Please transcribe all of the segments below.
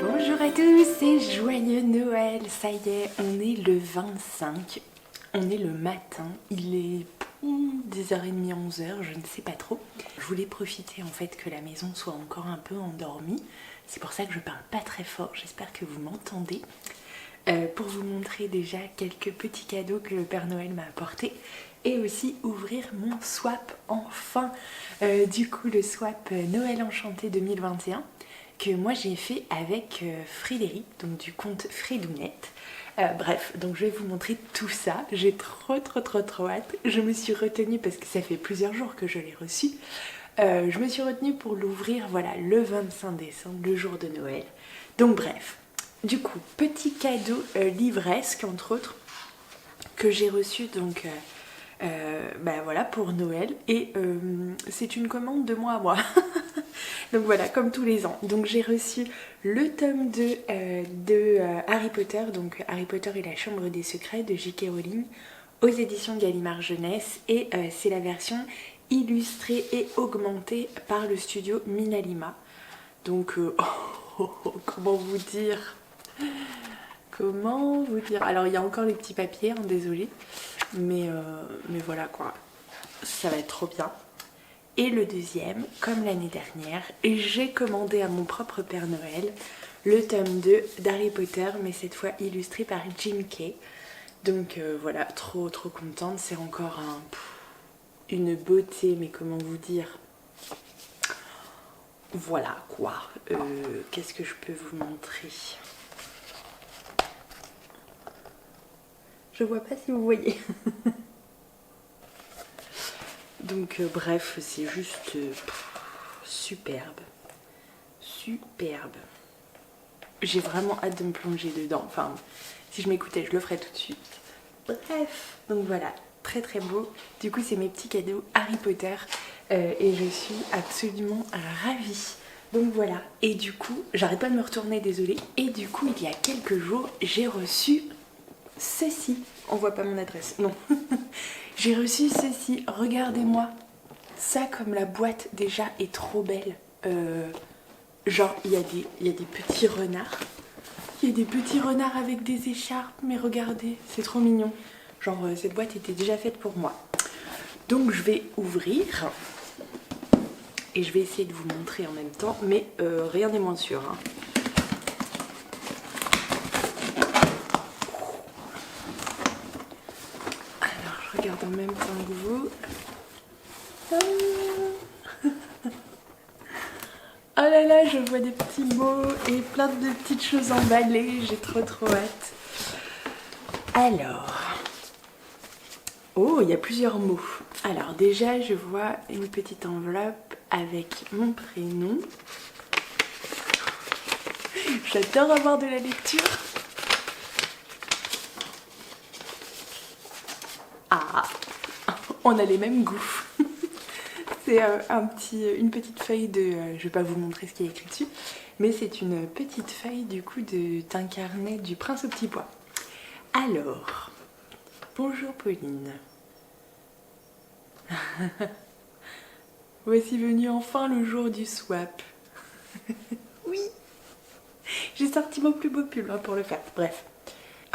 Bonjour à tous et joyeux Noël. Ça y est, on est le 25, on est le matin, il est 10h30, 11h, je ne sais pas trop. Je voulais profiter en fait que la maison soit encore un peu endormie, c'est pour ça que je parle pas très fort, j'espère que vous m'entendez. Pour vous montrer déjà quelques petits cadeaux que le Père Noël m'a apportés et aussi ouvrir mon swap enfin. Du coup le swap Noël Enchanté 2021 que moi j'ai fait avec Frédéric, donc du compte Fredounette. Bref, donc je vais vous montrer tout ça, j'ai trop hâte. Je me suis retenue parce que ça fait plusieurs jours que je l'ai reçu. Je me suis retenue pour l'ouvrir voilà, le 25 décembre, le jour de Noël. Donc bref, du coup, petit cadeau livresque entre autres que j'ai reçu donc voilà, pour Noël et c'est une commande de moi à moi. Donc voilà, comme tous les ans. Donc j'ai reçu le tome 2 de Harry Potter, donc Harry Potter et la Chambre des Secrets de J.K. Rowling aux éditions Gallimard Jeunesse et c'est la version illustrée et augmentée par le studio Minalima. Donc comment vous dire alors il y a encore les petits papiers, hein, désolé, mais voilà quoi, ça va être trop bien. Et le deuxième, comme l'année dernière, j'ai commandé à mon propre Père Noël le tome 2 d'Harry Potter, mais cette fois illustré par Jim Kay. Donc voilà, trop contente, c'est encore une beauté, mais comment vous dire, voilà quoi. Qu'est-ce que je peux vous montrer? Je vois pas si vous voyez. Donc bref, c'est juste superbe. J'ai vraiment hâte de me plonger dedans. Enfin, si je m'écoutais, je le ferais tout de suite. Bref, donc voilà, très beau. Du coup, c'est mes petits cadeaux Harry Potter et je suis absolument ravie. Donc voilà, et du coup, j'arrête pas de me retourner, désolée. Et du coup, il y a quelques jours, j'ai reçu ceci. On voit pas mon adresse, non. J'ai reçu ceci, regardez-moi. Ça, comme la boîte déjà est trop belle. Genre, il y a des petits renards. Il y a des petits renards avec des écharpes, mais regardez, c'est trop mignon. Genre, cette boîte était déjà faite pour moi. Donc, je vais ouvrir. Et je vais essayer de vous montrer en même temps, mais rien n'est moins sûr, hein. Regarde en même temps que vous. Oh là là, je vois des petits mots et plein de petites choses emballées. J'ai trop hâte. Alors. Oh, il y a plusieurs mots. Alors déjà, je vois une petite enveloppe avec mon prénom. J'adore avoir de la lecture. On a les mêmes goûts. C'est une petite feuille de... je vais pas vous montrer ce qui est écrit dessus, mais c'est une petite feuille du coup d'un carnet du Prince au petit pois. Alors, bonjour Pauline. Voici venu enfin le jour du swap. Oui, j'ai sorti mon plus beau pull pour le faire, bref.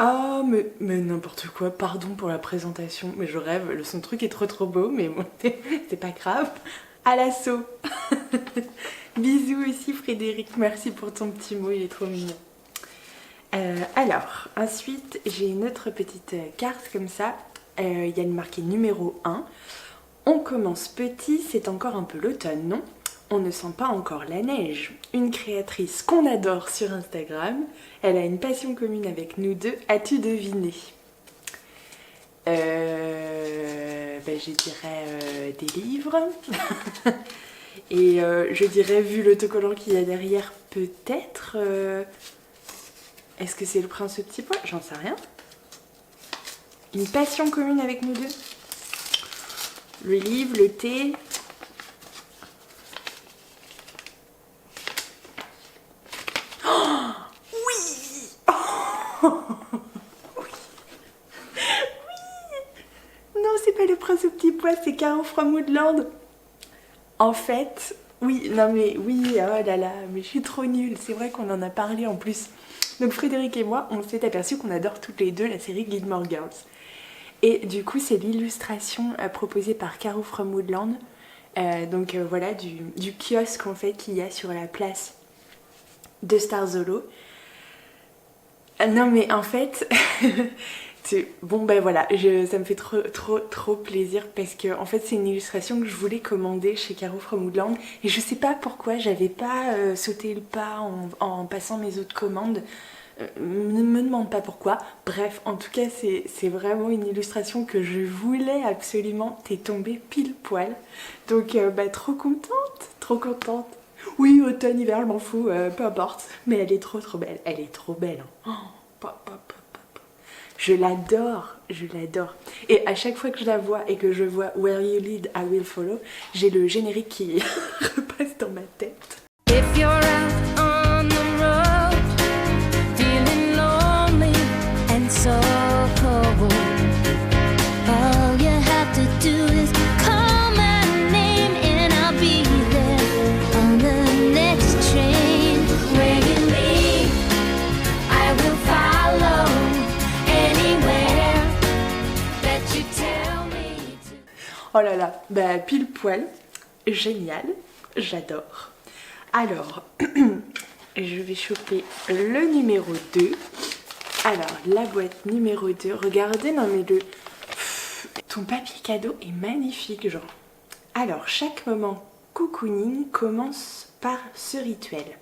Ah mais n'importe quoi, pardon pour la présentation, mais je rêve, son truc est trop beau, mais bon, c'est pas grave. À l'assaut. Bisous aussi Frédéric, merci pour ton petit mot, il est trop mignon. Alors, ensuite j'ai une autre petite carte comme ça, il y a le marqué numéro 1. On commence petit, c'est encore un peu l'automne, non? On ne sent pas encore la neige. Une créatrice qu'on adore sur Instagram, elle a une passion commune avec nous deux, as-tu deviné? Je dirais des livres. Et je dirais, vu l'autocollant qu'il y a derrière, peut-être... Est-ce que c'est le Prince au petit pois? J'en sais rien. Une passion commune avec nous deux. Le livre, le thé. Oh oui, oh oui. Oui. Non, c'est pas le Prince au petit pois, c'est Caro from Woodland. En fait, oui, non mais oui, oh là là, mais je suis trop nulle. C'est vrai qu'on en a parlé en plus. Donc Frédéric et moi, on s'est aperçu qu'on adore toutes les deux la série Gilmore Girls. Et du coup, c'est l'illustration proposée par Caro from Woodland. Voilà, du kiosque en fait qu'il y a sur la place de Starzolo. Non mais en fait, bon ben voilà, ça me fait trop plaisir parce que en fait c'est une illustration que je voulais commander chez Caro from Woodland et je sais pas pourquoi j'avais pas sauté le pas en passant mes autres commandes. Ne me demande pas pourquoi. Bref, en tout cas c'est vraiment une illustration que je voulais absolument. T'es tombée pile poil. Donc trop contente. Oui, automne, hiver, je m'en fous, peu importe. Mais elle est trop belle. Elle est trop belle. Hein. Oh, je l'adore. Et à chaque fois que je la vois et que je vois Where You Lead, I Will Follow, j'ai le générique qui repasse dans ma tête. If you're out on the road, feeling lonely and so cold, all you have to do is call my name and I'll be there on the next train. Where you lead, I will follow anywhere that you tell me to. Oh là là, bah pile poil, génial, j'adore. Alors, je vais choper le numéro 2. Alors, la boîte numéro 2, regardez, non mais ton papier cadeau est magnifique, genre. Alors, chaque moment cocooning commence par ce rituel.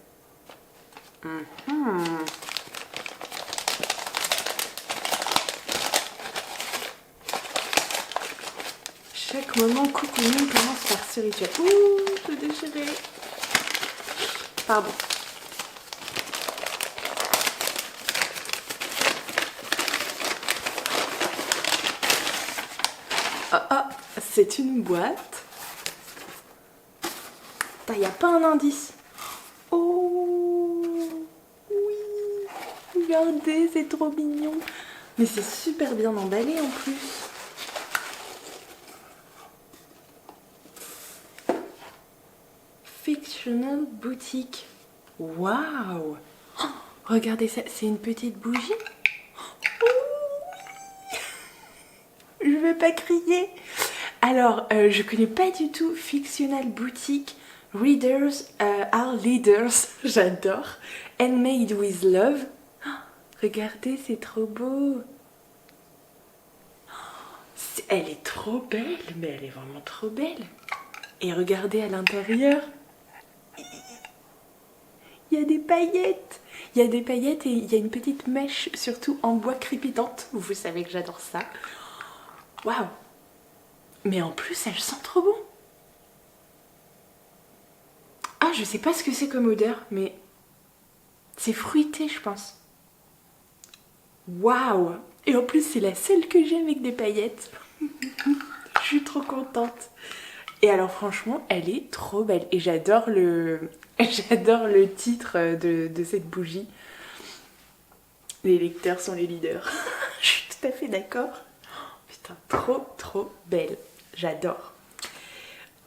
Chaque moment cocooning commence par ce rituel. Ouh, tout déchiré. Pardon. C'est une boîte. Il n'y a pas un indice. Oh oui, regardez, c'est trop mignon. Mais c'est super bien emballé en plus. Fictional Boutique. Waouh! Oh, regardez ça, c'est une petite bougie. Oh, oui. Je vais pas crier. Alors, je connais pas du tout Fictional Boutique. Readers are leaders. J'adore. Handmade with love. Oh, regardez, c'est trop beau. Elle est trop belle, mais elle est vraiment trop belle. Et regardez à l'intérieur. Il y a des paillettes. Il y a des paillettes et il y a une petite mèche, surtout en bois crépitante. Vous savez que j'adore ça. Waouh! Mais en plus, elle sent trop bon. Ah, je sais pas ce que c'est comme odeur, mais c'est fruité, je pense. Waouh! Et en plus, c'est la seule que j'ai avec des paillettes. Je suis trop contente. Et alors franchement, elle est trop belle. Et j'adore le titre de cette bougie. Les lecteurs sont les leaders. Je suis tout à fait d'accord. Putain, trop belle. J'adore.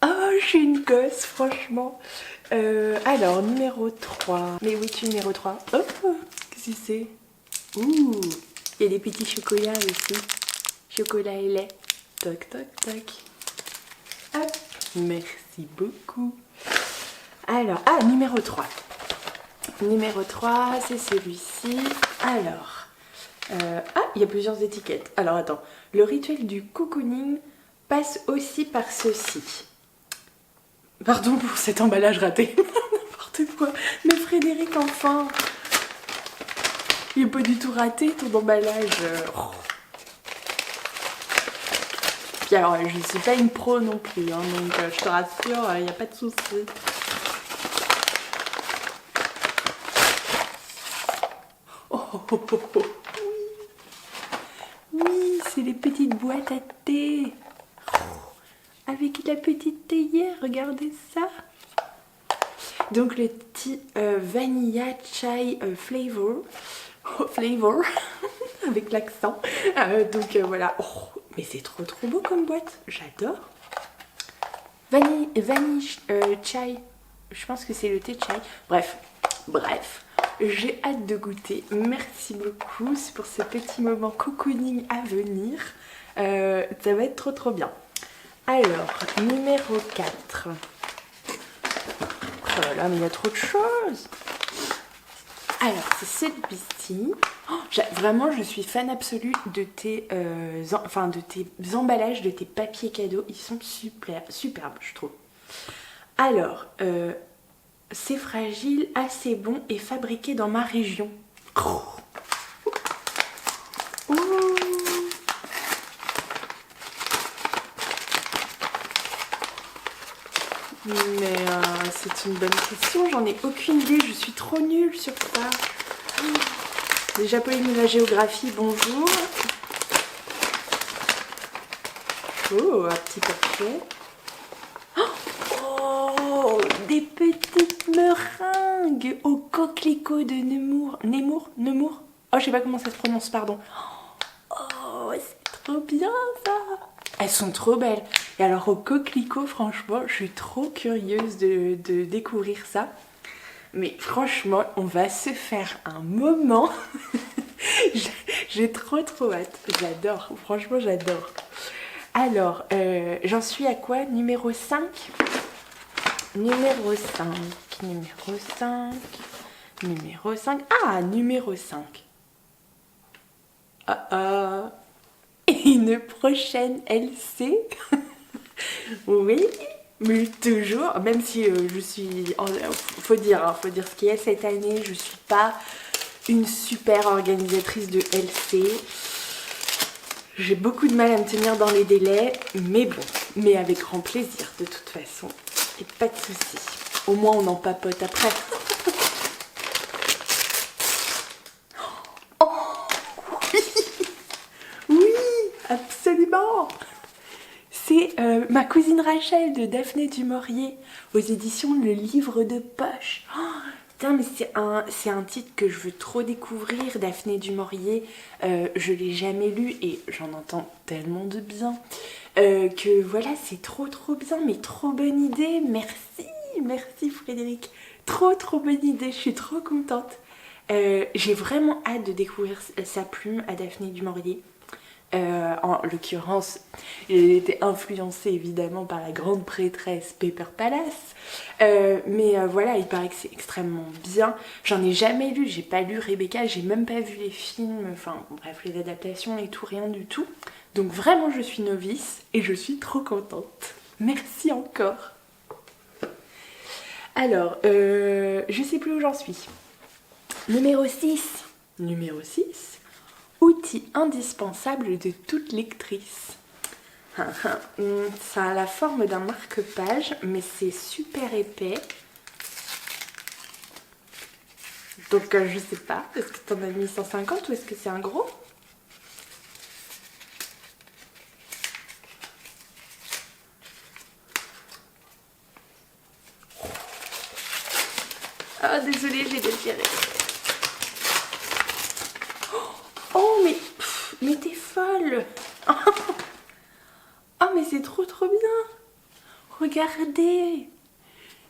Oh, je suis une gosse, franchement. Alors, numéro 3. Mais oui, tu numéro 3. Oh, qu'est-ce que c'est? Ouh, il y a des petits chocolats aussi. Chocolat et lait. Toc, toc, toc. Hop, merci beaucoup. Alors, numéro 3. Numéro 3, c'est celui-ci. Alors, il y a plusieurs étiquettes. Alors, attends. Le rituel du cocooning passe aussi par ceci. Pardon pour cet emballage raté. N'importe quoi. Mais Frédéric, enfin. Il n'est pas du tout raté ton emballage. Puis alors, je ne suis pas une pro non plus, hein, donc je te rassure, il n'y a pas de souci. Oui, oui, c'est les petites boîtes à thé. Avec la petite théière, regardez ça. Donc le petit vanilla chai flavor, avec l'accent. Donc voilà. Oh, mais c'est trop beau comme boîte. J'adore. Vanille chai. Je pense que c'est le thé chai. Bref. J'ai hâte de goûter. Merci beaucoup pour ce petit moment cocooning à venir. Ça va être trop bien. Alors, numéro 4. Oh là là, mais il y a trop de choses. Alors, c'est celui-ci. Oh, vraiment, je suis fan absolue de tes emballages, de tes papiers cadeaux. Ils sont superbes, je trouve. Alors, c'est fragile, assez bon et fabriqué dans ma région. Oh. Mais c'est une bonne question, j'en ai aucune idée, je suis trop nulle sur ça. Déjà Pauline de la géographie, bonjour. Oh, un petit papier. Oh, des petites meringues au coquelicot de Nemours. Oh, je sais pas comment ça se prononce, pardon. Oh, c'est trop bien ça. Elles sont trop belles. Et alors au coquelicot, franchement, je suis trop curieuse de découvrir ça. Mais franchement, on va se faire un moment. J'ai trop hâte. J'adore, franchement j'adore. Alors, j'en suis à quoi? Numéro 5. Numéro 5. Ah, numéro 5. Une prochaine LC. Oui, mais toujours, même si je suis, faut dire ce qu'il y a cette année, je suis pas une super organisatrice de LC. J'ai beaucoup de mal à me tenir dans les délais, mais bon, mais avec grand plaisir de toute façon, et pas de soucis. Au moins on en papote après. Oh oui, absolument. C'est Ma cousine Rachel de Daphné du Maurier aux éditions Le Livre de Poche. Oh, putain, mais c'est un titre que je veux trop découvrir, Daphné du Maurier. Je l'ai jamais lu et j'en entends tellement de bien que voilà, c'est trop bien, mais trop bonne idée. Merci Frédéric. Trop bonne idée, je suis trop contente. J'ai vraiment hâte de découvrir sa plume à Daphné du Maurier. En l'occurrence, il était influencé évidemment par la grande prêtresse Pepper Palace, mais voilà, il paraît que c'est extrêmement bien. J'en ai jamais lu, j'ai pas lu Rebecca, j'ai même pas vu les films, enfin bref, les adaptations et tout, rien du tout. Donc vraiment, je suis novice et je suis trop contente. Merci encore. Alors, je sais plus où j'en suis. Numéro 6. Outil indispensable de toute lectrice. Ça a la forme d'un marque-page, mais c'est super épais. Donc je sais pas, est-ce que t'en as mis 150 ou est-ce que c'est un gros? désolée, j'ai déchiré. Oh, mais t'es folle. Oh, mais c'est trop bien. Regardez.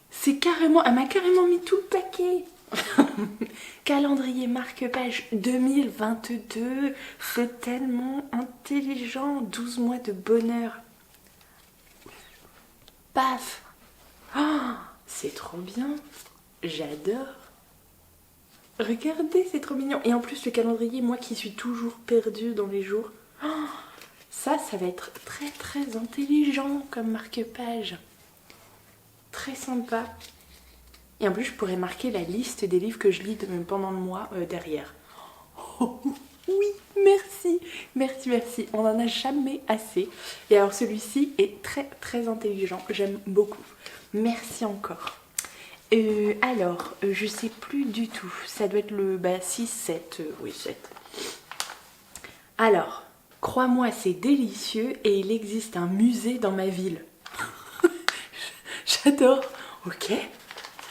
C'est carrément... Elle m'a carrément mis tout le paquet. Calendrier marque-page 2022. C'est tellement intelligent. 12 mois de bonheur. Paf. Oh, c'est trop bien. J'adore. Regardez, c'est trop mignon. Et en plus, le calendrier, moi qui suis toujours perdue dans les jours, oh, ça va être très intelligent comme marque-page. Très sympa. Et en plus, je pourrais marquer la liste des livres que je lis pendant le mois derrière. Oh, oui, merci. On n'en a jamais assez. Et alors, celui-ci est très intelligent. J'aime beaucoup. Merci encore. Alors, je sais plus du tout. Ça doit être le 6, 7. Oui, 7. Alors, crois-moi, c'est délicieux et il existe un musée dans ma ville. J'adore. Ok.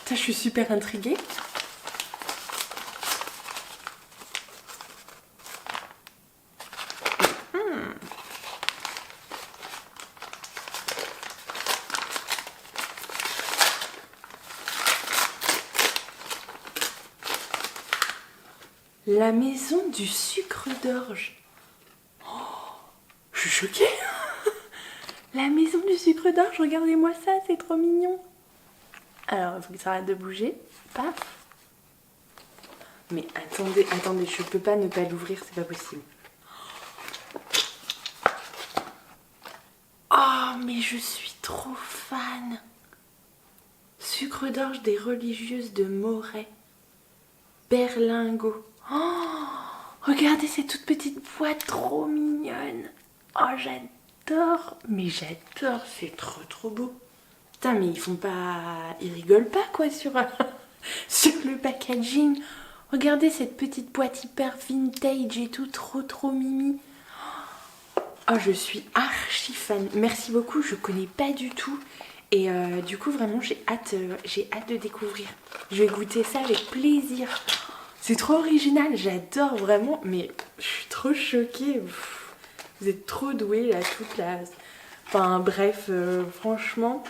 Putain, je suis super intriguée. La maison du sucre d'orge. Oh, je suis choquée. La maison du sucre d'orge, regardez-moi ça, c'est trop mignon. Alors, il faut que ça arrête de bouger. Paf. Mais attendez, je peux pas ne pas l'ouvrir, c'est pas possible. Oh, mais je suis trop fan. Sucre d'orge des religieuses de Moret. Berlingot. Oh, regardez cette toute petite boîte trop mignonne. Oh, j'adore. Mais j'adore, c'est trop beau. Putain, mais ils rigolent pas quoi sur le packaging. Regardez cette petite boîte hyper vintage et tout, trop mimi. Oh, je suis archi fan. Merci beaucoup, je connais pas du tout. Et du coup, vraiment, j'ai hâte de découvrir. Je vais goûter ça avec plaisir. C'est trop original, j'adore vraiment. Mais je suis trop choquée. Vous êtes trop doués là, toute la... Enfin bref, franchement...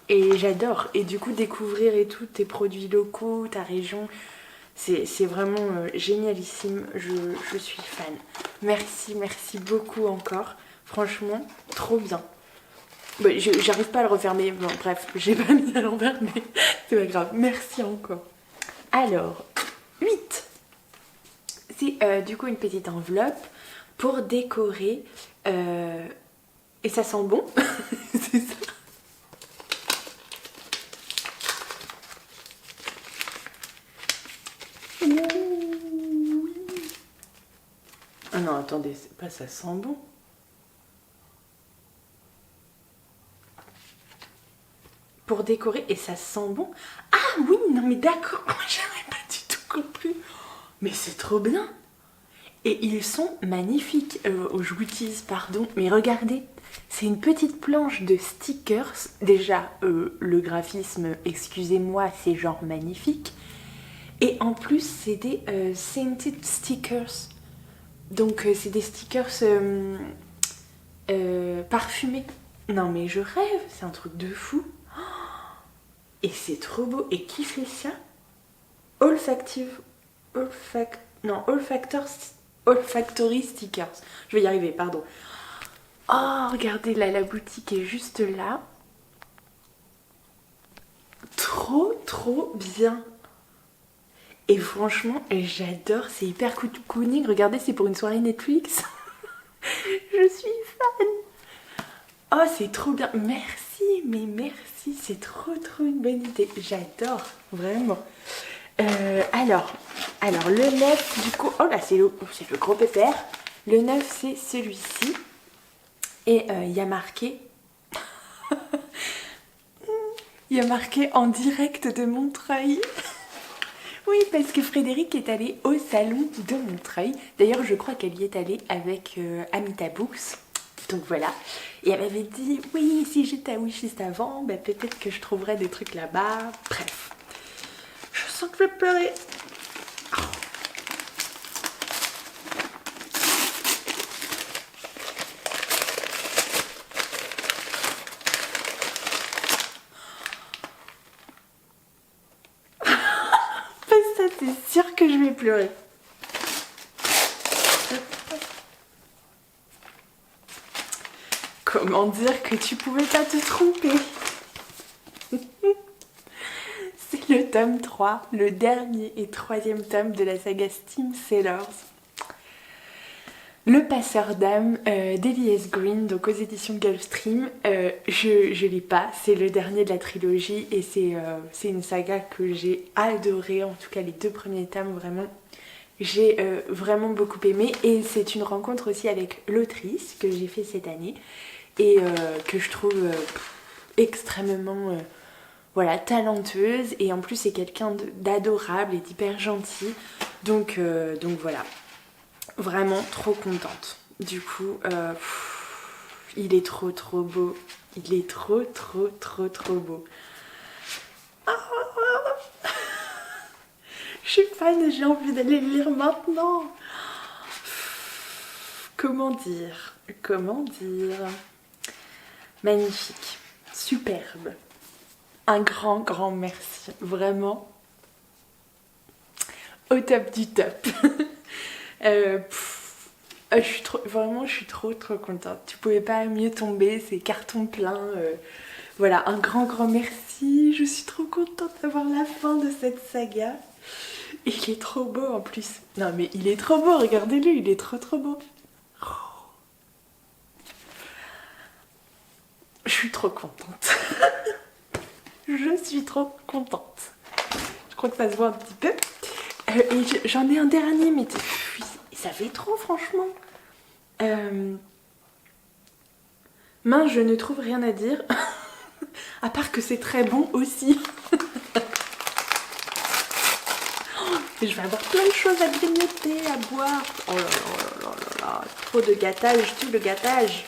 Et j'adore. Et du coup, découvrir et tout, tes produits locaux, ta région, c'est vraiment génialissime. Je suis fan. Merci beaucoup encore. Franchement, trop bien. Bon, j'arrive pas à le refermer. Bon, bref, j'ai pas mis à l'envers, mais c'est pas grave. Merci encore. Alors, 8. C'est du coup une petite enveloppe pour décorer. Et ça sent bon. C'est ça. Ah non, attendez, c'est pas ça sent bon. Pour décorer, et ça sent bon. Ah oui, non mais d'accord, j'avais pas du tout compris. Mais c'est trop bien. Et ils sont magnifiques, je vous utilise, pardon. Mais regardez, c'est une petite planche de stickers. Déjà, le graphisme, excusez-moi, c'est genre magnifique. Et en plus, c'est des scented stickers. Donc, c'est des stickers parfumés. Non, mais je rêve, c'est un truc de fou. Et c'est trop beau. Et qui fait ça? Olfactory stickers. Je vais y arriver, pardon. Oh, regardez, là, la boutique est juste là. Trop bien. Et franchement, j'adore, c'est hyper cocooning. Regardez, c'est pour une soirée Netflix. Je suis fan. Oh, c'est trop bien. Merci, c'est trop une bonne idée. J'adore, vraiment. Alors, le 9, du coup... Oh là, c'est le gros pépère. Le 9, c'est celui-ci. Et il y a marqué... Il y a marqué en direct de Montreuil. Oui, parce que Frédéric est allée au salon de Montreuil. D'ailleurs, je crois qu'elle y est allée avec Amita Books. Donc voilà. Et elle m'avait dit, oui, si j'étais à Wish juste avant, bah, peut-être que je trouverais des trucs là-bas. Bref. sens que je vais pleurer. Ça, c'est sûr que je vais pleurer. Comment dire que tu pouvais pas te tromper? C'est le tome 3, le dernier et troisième tome de la saga Steam Sailors. Le passeur d'âme d'Elias Green, donc aux éditions Gulfstream. Je lis pas, c'est le dernier de la trilogie et c'est une saga que j'ai adorée, en tout cas les 2 premiers tomes vraiment. J'ai vraiment beaucoup aimé et c'est une rencontre aussi avec l'autrice que j'ai fait cette année et que je trouve extrêmement voilà, talentueuse et en plus c'est quelqu'un d'adorable et d'hyper gentil donc voilà, vraiment trop contente. Du coup il est trop beau, il est trop beau. Je suis fan, j'ai envie d'aller le lire maintenant. Comment dire? Magnifique, superbe. Un grand merci, vraiment au top du top. Je suis trop contente. Tu pouvais pas mieux tomber, c'est carton plein. Voilà, un grand merci. Je suis trop contente d'avoir la fin de cette saga. Et il est trop beau en plus. Non mais il est trop beau, regardez-le, il est trop beau. Oh. Je suis trop contente. Je suis trop contente. Je crois que ça se voit un petit peu. Et j'en ai un dernier, mais ça fait trop franchement. Mince, je ne trouve rien à dire. À part que c'est très bon aussi. Et je vais avoir plein de choses à grignoter, à boire. Oh là là, trop de gâtage, tout le gâtage.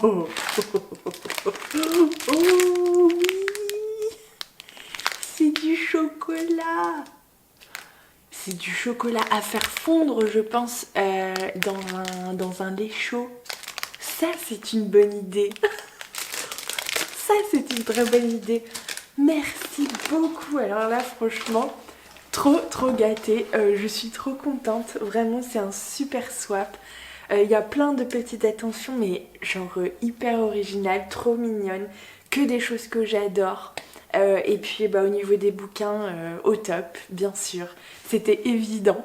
Oh oui, c'est du chocolat. C'est du chocolat à faire fondre, je pense, dans un lait chaud. Ça, c'est une bonne idée. Ça, c'est une très bonne idée. Merci beaucoup. Alors là, franchement, trop gâtée. Je suis trop contente. Vraiment, c'est un super swap. Il y a plein de petites attentions, mais genre hyper originales, trop mignonnes. Que des choses que j'adore. Et puis au niveau des bouquins, au top, bien sûr. C'était évident.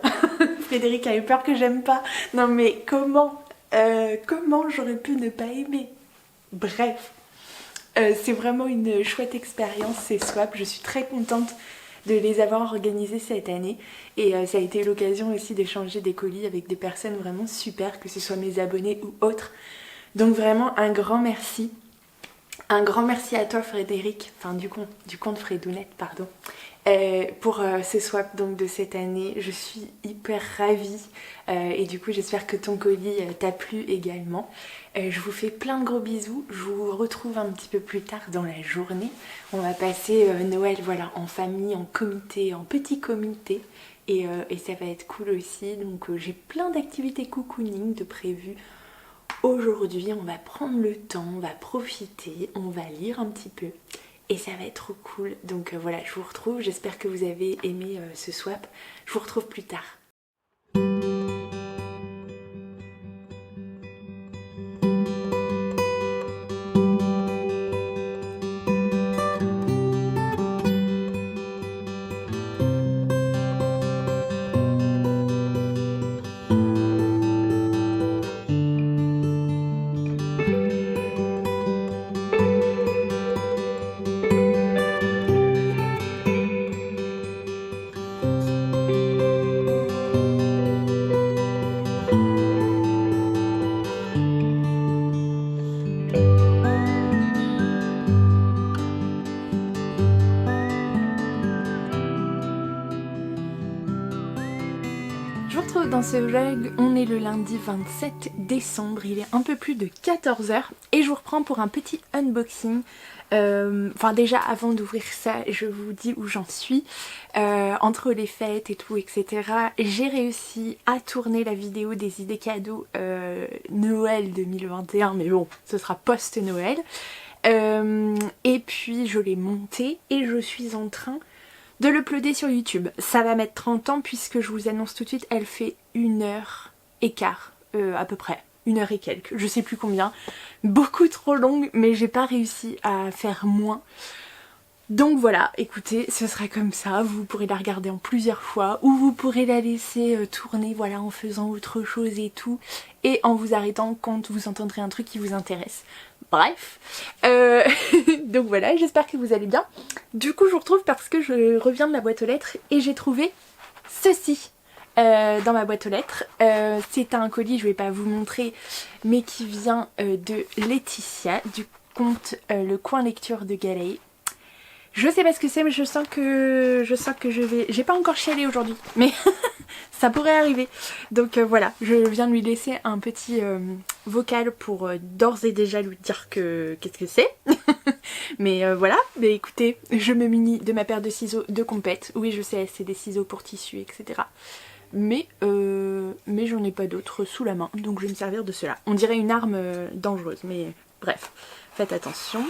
Frédéric a eu peur que j'aime pas. Non mais comment j'aurais pu ne pas aimer? Bref, c'est vraiment une chouette expérience ces swaps. Je suis très contente de les avoir organisés cette année. Et ça a été l'occasion aussi d'échanger des colis avec des personnes vraiment super, que ce soit mes abonnés ou autres. Donc vraiment un grand merci. Un grand merci à toi Frédéric, enfin du compte Frédounette, pardon, pour ce swap donc de cette année. Je suis hyper ravie et du coup j'espère que ton colis t'a plu également. Je vous fais plein de gros bisous, je vous retrouve un petit peu plus tard dans la journée. On va passer Noël voilà, en famille, en comité, en petit comité et ça va être cool aussi. Donc j'ai plein d'activités cocooning de prévues. Aujourd'hui, on va prendre le temps, on va profiter, on va lire un petit peu et ça va être trop cool. Donc voilà, je vous retrouve, j'espère que vous avez aimé ce swap. Je vous retrouve plus tard. dans ce vlog, on est le lundi 27 décembre, il est un peu plus de 14 h et je vous reprends pour un petit unboxing. Enfin déjà avant d'ouvrir ça, je vous dis où j'en suis. Entre les fêtes et tout, etc. J'ai réussi à tourner la vidéo des idées cadeaux Noël 2021, mais bon, ce sera post-Noël. Et puis je l'ai monté et je suis en train de l'uploader sur YouTube. Ça va mettre 30 ans puisque je vous annonce tout de suite, elle fait 1h15 à peu près. 1h et quelques, je sais plus combien. Beaucoup trop longue, mais j'ai pas réussi à faire moins. Donc voilà, écoutez, ce sera comme ça, vous pourrez la regarder en plusieurs fois ou vous pourrez la laisser tourner voilà, en faisant autre chose et tout et en vous arrêtant quand vous entendrez un truc qui vous intéresse. Bref, donc voilà, j'espère que vous allez bien. Du coup je vous retrouve parce que je reviens de la boîte aux lettres et j'ai trouvé ceci dans ma boîte aux lettres. C'est un colis, je vais pas vous montrer, mais qui vient de Laetitia du compte Le Coin Lecture de Galay. Je sais pas ce que c'est mais je sens que je vais... J'ai pas encore chialé aujourd'hui mais ça pourrait arriver. Donc voilà, je viens de lui laisser un petit vocal pour d'ores et déjà lui dire que qu'est-ce que c'est. Mais voilà, mais écoutez, je me munis de ma paire de ciseaux de compète. Oui je sais, c'est des ciseaux pour tissu etc. Mais j'en ai pas d'autres sous la main donc je vais me servir de cela. On dirait une arme dangereuse mais bref, faites attention.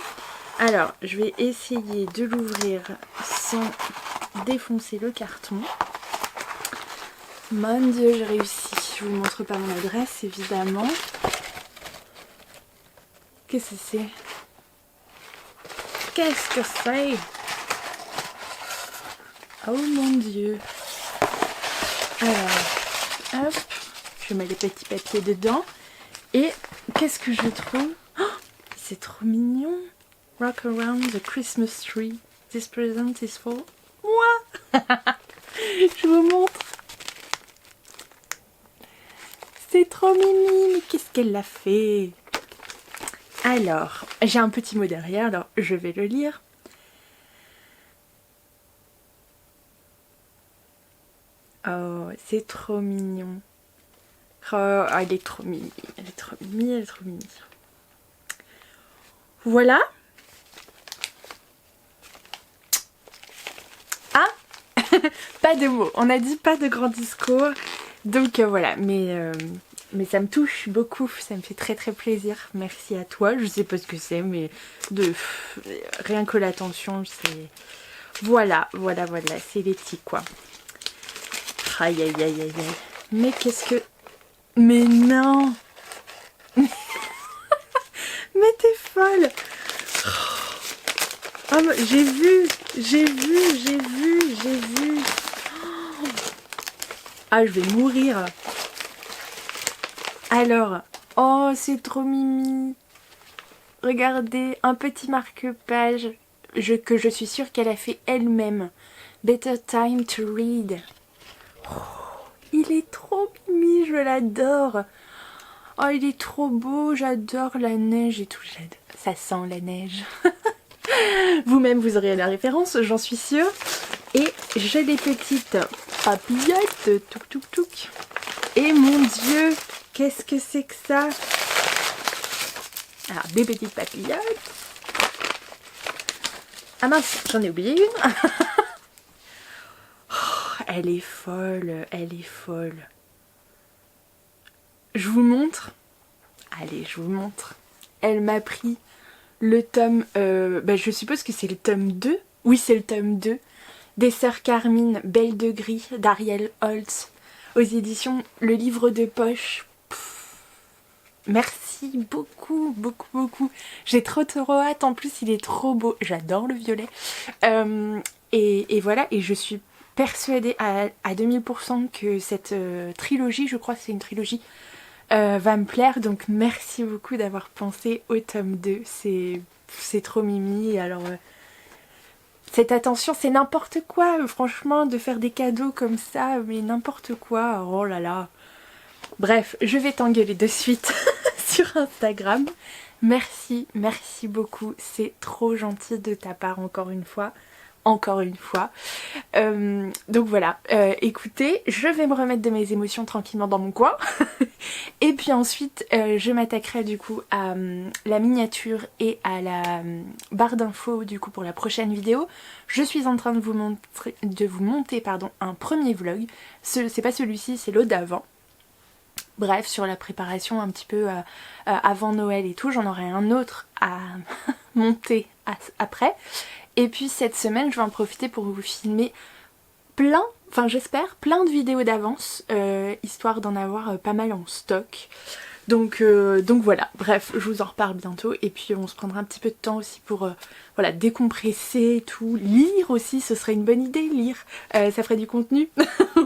Alors, je vais essayer de l'ouvrir sans défoncer le carton. Mon Dieu, j'ai réussi. Je vous montre pas mon adresse, évidemment. Qu'est-ce que c'est? Qu'est-ce que c'est? Oh mon Dieu. Alors, hop, je mets les petits papiers dedans. Et qu'est-ce que je trouve? Oh, c'est trop mignon. Rock around the Christmas tree. This present is for moi. Je vous montre. C'est trop mimi. Mais qu'est-ce qu'elle a fait? Alors, j'ai un petit mot derrière, alors je vais le lire. Oh, c'est trop mignon. Oh, elle est trop mimi. Elle est trop mimi, elle est trop mimi. Voilà. Pas de mots, on a dit pas de grand discours, donc voilà, mais ça me touche beaucoup, ça me fait très très plaisir, merci à toi, je sais pas ce que c'est, mais rien que l'attention, c'est... Voilà, c'est Letty quoi. Aïe aïe aïe aïe aïe, mais qu'est-ce que... Mais non. Mais t'es folle. Oh, j'ai vu. Ah, je vais mourir. Alors, oh, c'est trop mimi. Regardez, un petit marque-page que je suis sûre qu'elle a fait elle-même. Better time to read. Oh, il est trop mimi, je l'adore. Oh, il est trop beau, j'adore la neige et tout. Ça sent la neige. Vous-même, vous aurez la référence, j'en suis sûre. Et j'ai des petites papillotes, touk touk touk. Et mon Dieu, qu'est-ce que c'est que ça? Alors, des petites papillotes. Ah mince, j'en ai oublié une. Oh, elle est folle, elle est folle. Je vous montre. Allez, je vous montre. Elle m'a pris le tome, je suppose que c'est le tome 2. Oui, c'est le tome 2. Des Sœurs Carmine, Belle de Gris, d'Ariel Holtz. Aux éditions Le Livre de Poche. Merci beaucoup, beaucoup, beaucoup. J'ai trop hâte. En plus, il est trop beau. J'adore le violet. Et voilà. Et je suis persuadée à 2000% que cette trilogie, je crois que c'est une trilogie, va me plaire. Donc merci beaucoup d'avoir pensé au tome 2. C'est trop mimi. Alors... cette attention, c'est n'importe quoi, franchement, de faire des cadeaux comme ça, mais n'importe quoi, oh là là. Bref, je vais t'engueuler de suite sur Instagram. Merci beaucoup, c'est trop gentil de ta part encore une fois. encore une fois. Donc voilà, écoutez, je vais me remettre de mes émotions tranquillement dans mon coin. Et puis ensuite, je m'attaquerai du coup à la miniature et à la barre d'infos du coup pour la prochaine vidéo. Je suis en train de vous monter un premier vlog. C'est pas celui-ci, c'est l'autre d'avant. Bref, sur la préparation un petit peu avant Noël et tout, j'en aurai un autre à monter après. Et puis cette semaine, je vais en profiter pour vous filmer plein, enfin j'espère, plein de vidéos d'avance, histoire d'en avoir pas mal en stock. Donc voilà, bref, je vous en reparle bientôt et puis on se prendra un petit peu de temps aussi pour voilà, décompresser et tout. Lire aussi, ce serait une bonne idée, lire, ça ferait du contenu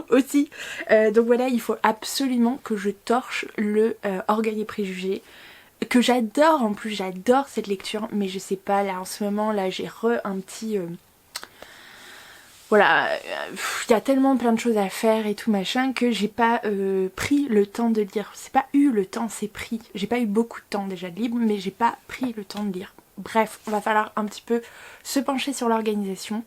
aussi. Donc voilà, il faut absolument que je torche le Orgueil et Préjugés, que j'adore, en plus j'adore cette lecture, mais je sais pas, là en ce moment, là j'ai un petit... voilà, il y a tellement plein de choses à faire et tout machin que j'ai pas pris le temps de lire. C'est pas eu le temps, c'est pris. J'ai pas eu beaucoup de temps déjà de libre, mais j'ai pas pris le temps de lire. Bref, on va falloir un petit peu se pencher sur l'organisation.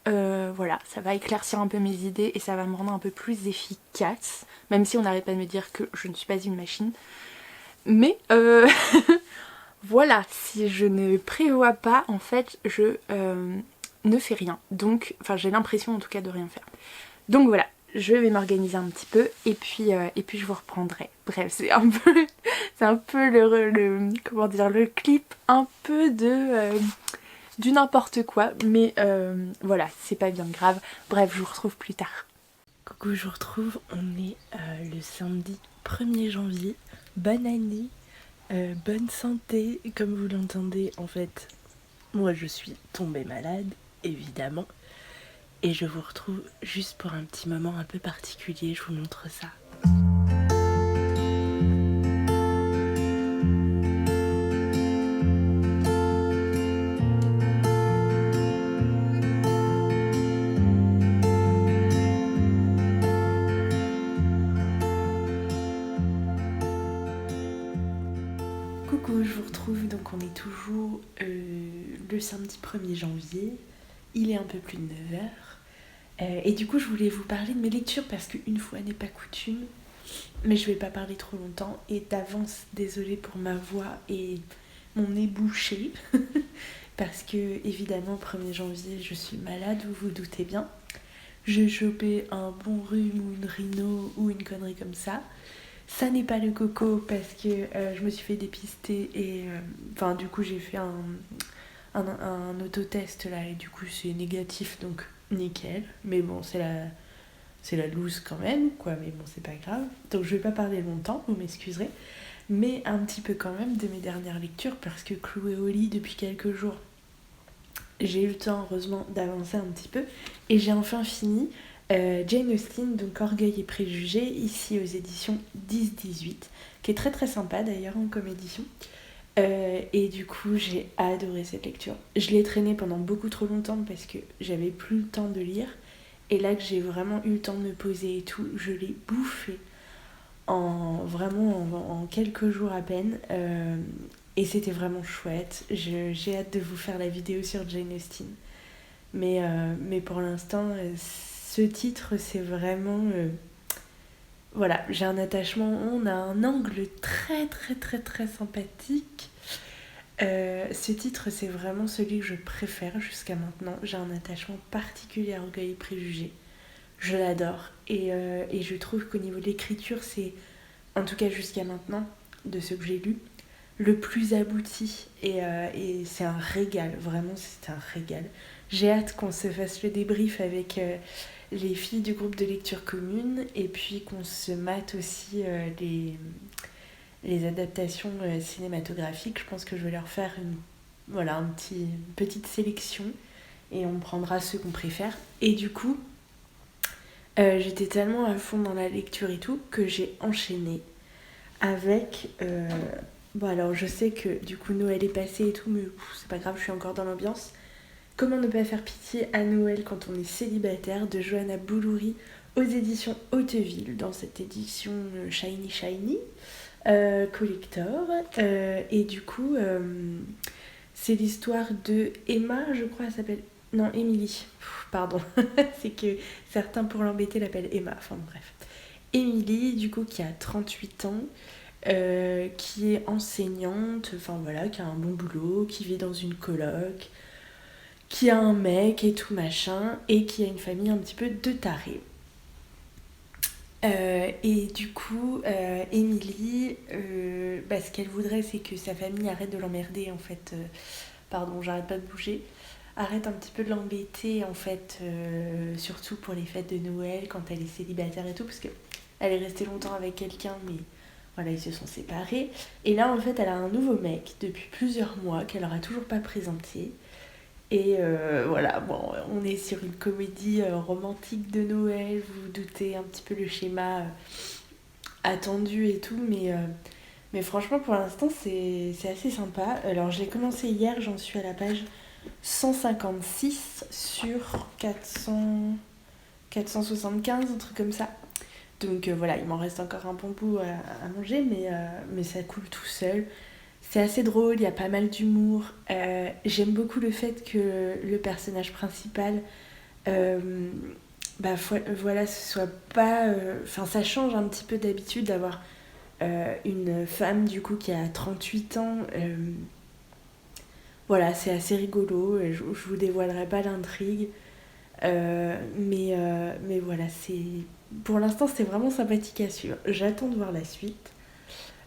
Voilà, ça va éclaircir un peu mes idées et ça va me rendre un peu plus efficace. Même si on n'arrête pas de me dire que je ne suis pas une machine. Mais voilà, si je ne prévois pas, en fait, je... ne fait rien, donc, enfin j'ai l'impression en tout cas de rien faire. Donc voilà, je vais m'organiser un petit peu et puis je vous reprendrai. Bref, c'est un peu le comment dire, le clip un peu de du n'importe quoi, mais voilà, c'est pas bien grave. Bref, je vous retrouve plus tard. Coucou, je vous retrouve, on est le samedi 1er janvier. Bonne année, bonne santé, comme vous l'entendez en fait. Moi je suis tombée malade, évidemment, et je vous retrouve juste pour un petit moment un peu particulier, je vous montre ça. Coucou, je vous retrouve, donc on est toujours le samedi 1er janvier, il est un peu plus de 9h, et du coup je voulais vous parler de mes lectures parce qu'une fois n'est pas coutume, mais je vais pas parler trop longtemps, et d'avance désolée pour ma voix et mon nez bouché, parce que évidemment 1er janvier je suis malade, vous vous doutez bien, j'ai chopé un bon rhume ou une rhino ou une connerie comme ça. Ça n'est pas le coco parce que je me suis fait dépister et enfin du coup j'ai fait un autotest là et du coup c'est négatif donc nickel, mais bon c'est la loose quand même quoi, mais bon c'est pas grave, donc je vais pas parler longtemps, vous m'excuserez, mais un petit peu quand même de mes dernières lectures parce que clouée au lit depuis quelques jours j'ai eu le temps heureusement d'avancer un petit peu et j'ai enfin fini Jane Austen, donc Orgueil et Préjugés, ici aux éditions 10-18, qui est très très sympa d'ailleurs comme édition. Et du coup j'ai adoré cette lecture. Je l'ai traînée pendant beaucoup trop longtemps parce que j'avais plus le temps de lire. Et là que j'ai vraiment eu le temps de me poser et tout, je l'ai bouffée en quelques jours à peine. Et c'était vraiment chouette. J'ai hâte de vous faire la vidéo sur Jane Austen. Mais pour l'instant... ce titre, c'est vraiment... voilà, j'ai un attachement, on a un angle très très très très sympathique. Ce titre, c'est vraiment celui que je préfère jusqu'à maintenant. J'ai un attachement particulier à Orgueil et Préjugés. Je l'adore. Et je trouve qu'au niveau de l'écriture, c'est, en tout cas jusqu'à maintenant, de ce que j'ai lu, le plus abouti. Et c'est un régal, vraiment c'est un régal. J'ai hâte qu'on se fasse le débrief avec... les filles du groupe de lecture commune et puis qu'on se mate aussi les adaptations cinématographiques. Je pense que je vais leur faire une petite sélection et on prendra ceux qu'on préfère. Et du coup, j'étais tellement à fond dans la lecture et tout que j'ai enchaîné avec... bon alors je sais que du coup Noël est passé et tout, mais c'est pas grave, je suis encore dans l'ambiance. Comment ne pas faire pitié à Noël quand on est célibataire de Johanna Boulouris aux éditions Hauteville, dans cette édition Shiny collector. Et du coup, c'est l'histoire de Emma, je crois, elle s'appelle... Non, Émilie. Pardon. C'est que certains pour l'embêter l'appellent Emma. Enfin bref. Émilie, du coup, qui a 38 ans, qui est enseignante, enfin voilà, qui a un bon boulot, qui vit dans une coloc, qui a un mec et tout machin, et qui a une famille un petit peu de tarés. Et du coup, Émilie, ce qu'elle voudrait, c'est que sa famille arrête de l'emmerder, en fait. Pardon, j'arrête pas de bouger. Arrête un petit peu de l'embêter, en fait, surtout pour les fêtes de Noël, quand elle est célibataire et tout, parce que elle est restée longtemps avec quelqu'un, mais voilà, ils se sont séparés. Et là, en fait, elle a un nouveau mec depuis plusieurs mois qu'elle leur a toujours pas présenté. Et voilà, bon, on est sur une comédie romantique de Noël, vous vous doutez un petit peu le schéma attendu et tout, mais franchement, pour l'instant, c'est assez sympa. Alors, je l'ai commencé hier, j'en suis à la page 156 sur 475, un truc comme ça. Donc voilà, il m'en reste encore un bon bout à manger, mais ça coule tout seul. C'est assez drôle, il y a pas mal d'humour. J'aime beaucoup le fait que le personnage principal, voilà, ce soit pas... Enfin, ça change un petit peu d'habitude d'avoir une femme du coup qui a 38 ans. Voilà, c'est assez rigolo. Je vous dévoilerai pas l'intrigue. Mais voilà, pour l'instant c'est vraiment sympathique à suivre. J'attends de voir la suite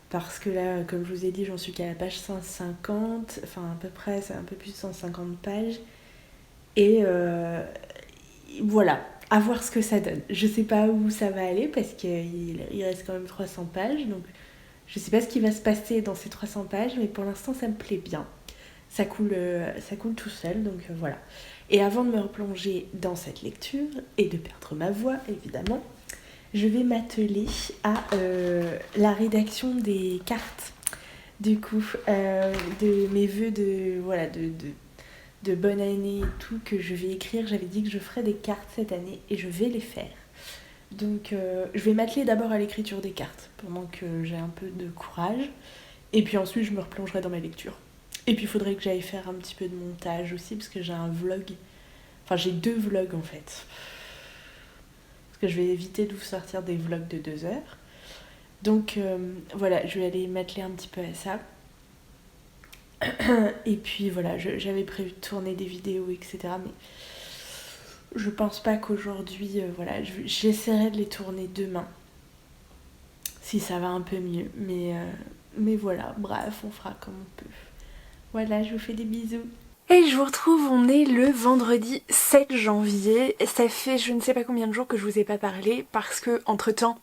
parce que là, comme je vous ai dit, j'en suis qu'à la page 150, enfin à peu près, c'est un peu plus de 150 pages. Et voilà, à voir ce que ça donne. Je sais pas où ça va aller parce qu'il reste quand même 300 pages, donc je sais pas ce qui va se passer dans ces 300 pages, mais pour l'instant ça me plaît bien. Ça coule tout seul, donc voilà. Et avant de me replonger dans cette lecture, et de perdre ma voix évidemment, je vais m'atteler à la rédaction des cartes, du coup, de mes vœux de bonne année et tout, que je vais écrire. J'avais dit que je ferais des cartes cette année, et je vais les faire. Donc je vais m'atteler d'abord à l'écriture des cartes, pendant que j'ai un peu de courage, et puis ensuite je me replongerai dans ma lecture. Et puis il faudrait que j'aille faire un petit peu de montage aussi, parce que j'ai un vlog. Enfin, j'ai 2 vlogs en fait. Parce que je vais éviter de vous sortir des vlogs de 2 heures. Donc voilà, je vais aller m'atteler un petit peu à ça. Et puis voilà, j'avais prévu de tourner des vidéos, etc. Mais je pense pas qu'aujourd'hui, voilà, j'essaierai de les tourner demain. Si ça va un peu mieux. Mais voilà, bref, on fera comme on peut. Voilà, je vous fais des bisous. Et je vous retrouve, on est le vendredi 7 janvier. Ça fait je ne sais pas combien de jours que je vous ai pas parlé parce que entre temps